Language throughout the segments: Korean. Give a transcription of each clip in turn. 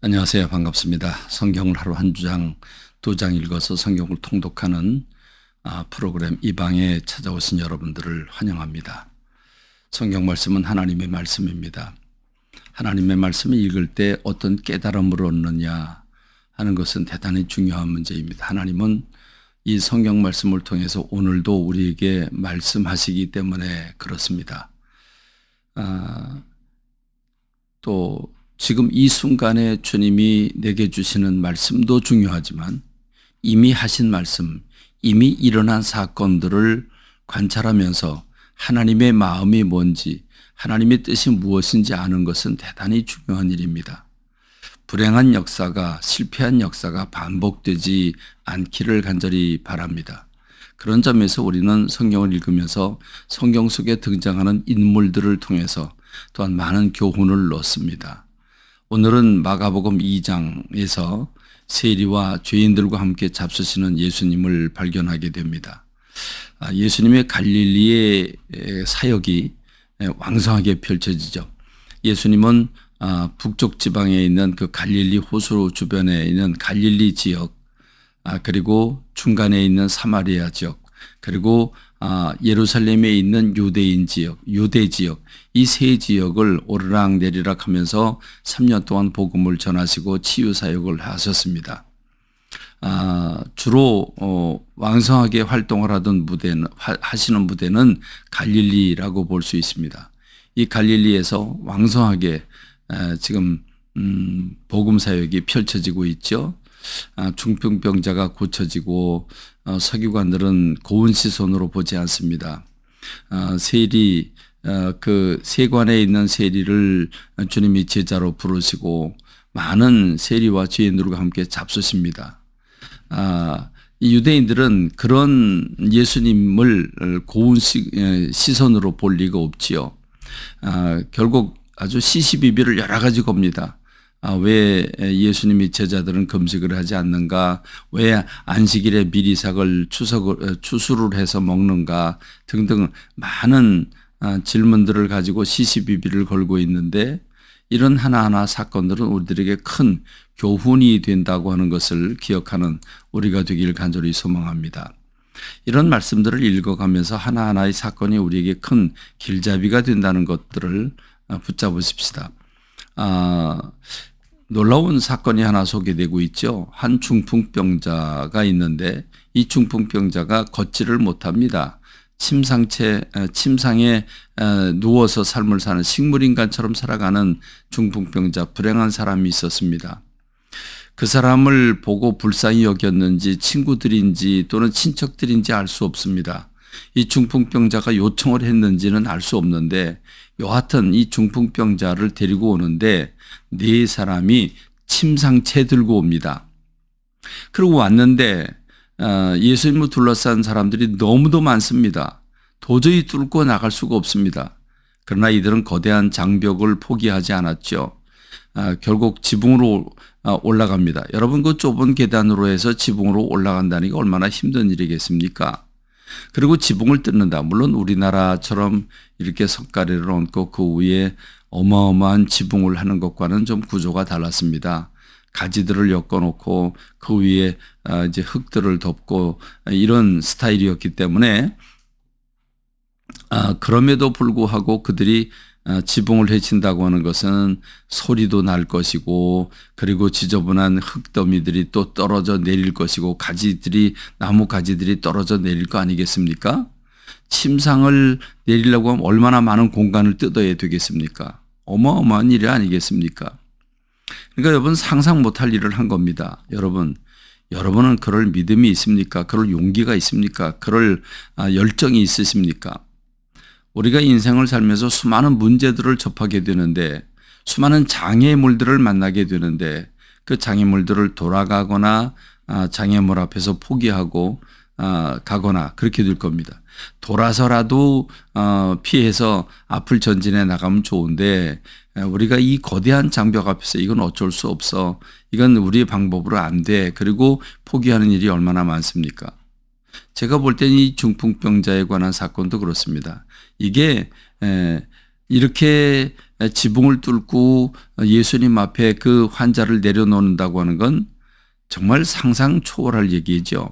안녕하세요. 반갑습니다. 성경을 하루 한 장, 두 장 읽어서 성경을 통독하는 프로그램 이방에 찾아오신 여러분들을 환영합니다. 성경 말씀은 하나님의 말씀입니다. 하나님의 말씀을 읽을 때 어떤 깨달음을 얻느냐 하는 것은 대단히 중요한 문제입니다. 하나님은 이 성경 말씀을 통해서 오늘도 우리에게 말씀하시기 때문에 그렇습니다. 또 지금 이 순간에 주님이 내게 주시는 말씀도 중요하지만 이미 하신 말씀, 이미 일어난 사건들을 관찰하면서 하나님의 마음이 뭔지, 하나님의 뜻이 무엇인지 아는 것은 대단히 중요한 일입니다. 불행한 역사가, 실패한 역사가 반복되지 않기를 간절히 바랍니다. 그런 점에서 우리는 성경을 읽으면서 성경 속에 등장하는 인물들을 통해서 또한 많은 교훈을 얻습니다. 오늘은 마가복음 2장에서 세리와 죄인들과 함께 잡수시는 예수님을 발견하게 됩니다. 예수님의 갈릴리의 사역이 왕성하게 펼쳐지죠. 예수님은 북쪽 지방에 있는 그 갈릴리 호수 주변에 있는 갈릴리 지역, 그리고 중간에 있는 사마리아 지역, 그리고 예루살렘에 있는 유대인 지역, 유대 지역, 이 세 지역을 오르락 내리락 하면서 3년 동안 복음을 전하시고 치유 사역을 하셨습니다. 주로 왕성하게 활동을 하시는 무대는 갈릴리라고 볼 수 있습니다. 이 갈릴리에서 왕성하게 지금 복음 사역이 펼쳐지고 있죠. 중풍병자가 고쳐지고 서기관들은 고운 시선으로 보지 않습니다. 세리, 그 세관에 있는 세리를 주님이 제자로 부르시고 많은 세리와 죄인들과 함께 잡수십니다. 이 유대인들은 그런 예수님을 고운 시선으로 볼 리가 없지요. 결국 아주 시시비비를 여러 가지 겁니다. 왜 예수님이 제자들은 금식을 하지 않는가? 왜 안식일에 미리삭을 추수를 해서 먹는가? 등등 많은 질문들을 가지고 시시비비를 걸고 있는데 이런 하나하나 사건들은 우리들에게 큰 교훈이 된다고 하는 것을 기억하는 우리가 되길 간절히 소망합니다. 이런 말씀들을 읽어가면서 하나하나의 사건이 우리에게 큰 길잡이가 된다는 것들을 붙잡으십시다. 놀라운 사건이 하나 소개되고 있죠. 한 중풍병자가 있는데 이 중풍병자가 걷지를 못합니다. 침상에 누워서 삶을 사는 식물인간처럼 살아가는 중풍병자, 불행한 사람이 있었습니다. 그 사람을 보고 불쌍히 여겼는지 친구들인지 또는 친척들인지 알 수 없습니다. 이 중풍병자가 요청을 했는지는 알 수 없는데 여하튼 이 중풍병자를 데리고 오는데 네 사람이 침상채 들고 옵니다. 그리고 왔는데 예수님을 둘러싼 사람들이 너무도 많습니다. 도저히 뚫고 나갈 수가 없습니다. 그러나 이들은 거대한 장벽을 포기하지 않았죠. 결국 지붕으로 올라갑니다. 여러분 그 좁은 계단으로 해서 지붕으로 올라간다는 게 얼마나 힘든 일이겠습니까? 그리고 지붕을 뜯는다. 물론 우리나라처럼 이렇게 석가래를 얹고 그 위에 어마어마한 지붕을 하는 것과는 좀 구조가 달랐습니다. 가지들을 엮어놓고 그 위에 이제 흙들을 덮고 이런 스타일이었기 때문에 그럼에도 불구하고 그들이 지붕을 헤친다고 하는 것은 소리도 날 것이고 그리고 지저분한 흙더미들이 또 떨어져 내릴 것이고 나무 가지들이 떨어져 내릴 거 아니겠습니까? 침상을 내리려고 하면 얼마나 많은 공간을 뜯어야 되겠습니까? 어마어마한 일이 아니겠습니까? 그러니까 여러분 상상 못할 일을 한 겁니다. 여러분은 그럴 믿음이 있습니까? 그럴 용기가 있습니까? 그럴 열정이 있으십니까? 우리가 인생을 살면서 수많은 문제들을 접하게 되는데 수많은 장애물들을 만나게 되는데 그 장애물들을 돌아가거나 장애물 앞에서 포기하고 가거나 그렇게 될 겁니다. 돌아서라도 피해서 앞을 전진해 나가면 좋은데 우리가 이 거대한 장벽 앞에서 이건 어쩔 수 없어. 이건 우리의 방법으로 안 돼. 그리고 포기하는 일이 얼마나 많습니까? 제가 볼 때는 이 중풍병자에 관한 사건도 그렇습니다. 이게 이렇게 지붕을 뚫고 예수님 앞에 그 환자를 내려놓는다고 하는 건 정말 상상 초월할 얘기죠.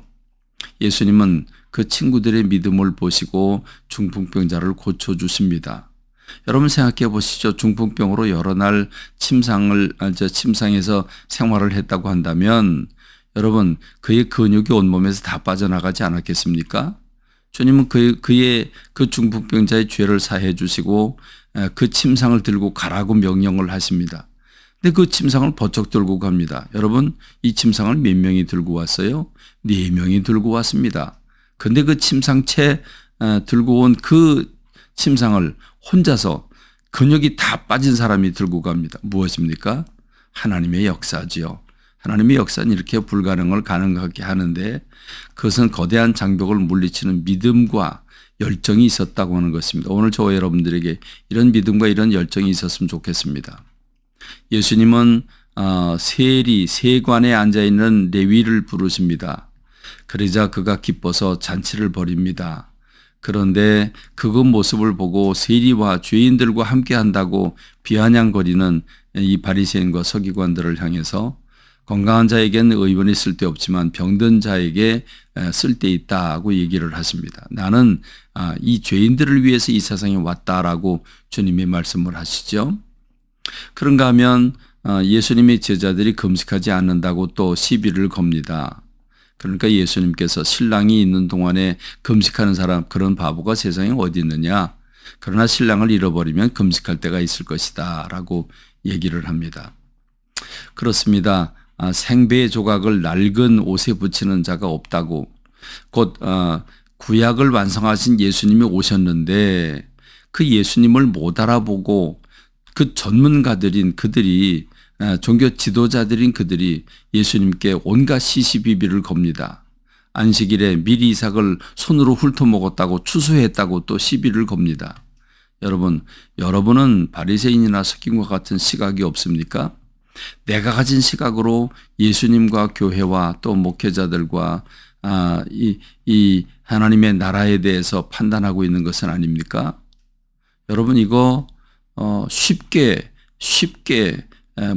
예수님은 그 친구들의 믿음을 보시고 중풍병자를 고쳐주십니다. 여러분 생각해 보시죠. 중풍병으로 여러 날 침상에서 생활을 했다고 한다면 여러분 그의 근육이 온몸에서 다 빠져나가지 않았겠습니까? 주님은 그의 그 중풍병자의 죄를 사해 주시고 그 침상을 들고 가라고 명령을 하십니다. 근데 그 침상을 버쩍 들고 갑니다. 여러분 이 침상을 몇 명이 들고 왔어요? 4명이 들고 왔습니다. 근데 그 침상채 들고 온 그 침상을 혼자서 근육이 다 빠진 사람이 들고 갑니다. 무엇입니까? 하나님의 역사지요. 하나님의 역사는 이렇게 불가능을 가능하게 하는데 그것은 거대한 장벽을 물리치는 믿음과 열정이 있었다고 하는 것입니다. 오늘 저와 여러분들에게 이런 믿음과 이런 열정이 있었으면 좋겠습니다. 예수님은 세관에 앉아있는 레위를 부르십니다. 그러자 그가 기뻐서 잔치를 벌입니다. 그런데 그 모습을 보고 세리와 죄인들과 함께 한다고 비아냥거리는 이 바리새인과 서기관들을 향해서 건강한 자에게는 의원이 쓸데없지만 병든 자에게 쓸데있다고 얘기를 하십니다. 나는 이 죄인들을 위해서 이 세상에 왔다라고 주님이 말씀을 하시죠. 그런가 하면 예수님의 제자들이 금식하지 않는다고 또 시비를 겁니다. 그러니까 예수님께서 신랑이 있는 동안에 금식하는 사람 그런 바보가 세상에 어디 있느냐. 그러나 신랑을 잃어버리면 금식할 때가 있을 것이다 라고 얘기를 합니다. 그렇습니다. 생배의 조각을 낡은 옷에 붙이는 자가 없다고 곧 구약을 완성하신 예수님이 오셨는데 그 예수님을 못 알아보고 그 전문가들인 그들이 종교 지도자들인 그들이 예수님께 온갖 시시비비를 겁니다. 안식일에 미리 이삭을 손으로 훑어먹었다고 추수했다고 또 시비를 겁니다. 여러분은 바리새인이나 서기관과 같은 시각이 없습니까? 내가 가진 시각으로 예수님과 교회와 또 목회자들과 이 하나님의 나라에 대해서 판단하고 있는 것은 아닙니까? 여러분 이거 쉽게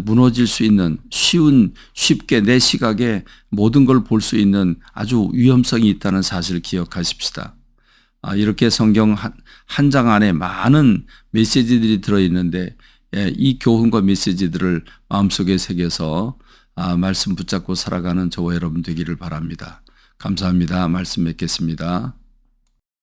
무너질 수 있는 쉽게 내 시각에 모든 걸 볼 수 있는 아주 위험성이 있다는 사실을 기억하십시다. 이렇게 성경 한 장 안에 많은 메시지들이 들어있는데 이 교훈과 메시지들을 마음속에 새겨서 말씀 붙잡고 살아가는 저와 여러분 되기를 바랍니다. 감사합니다. 말씀 맺겠습니다.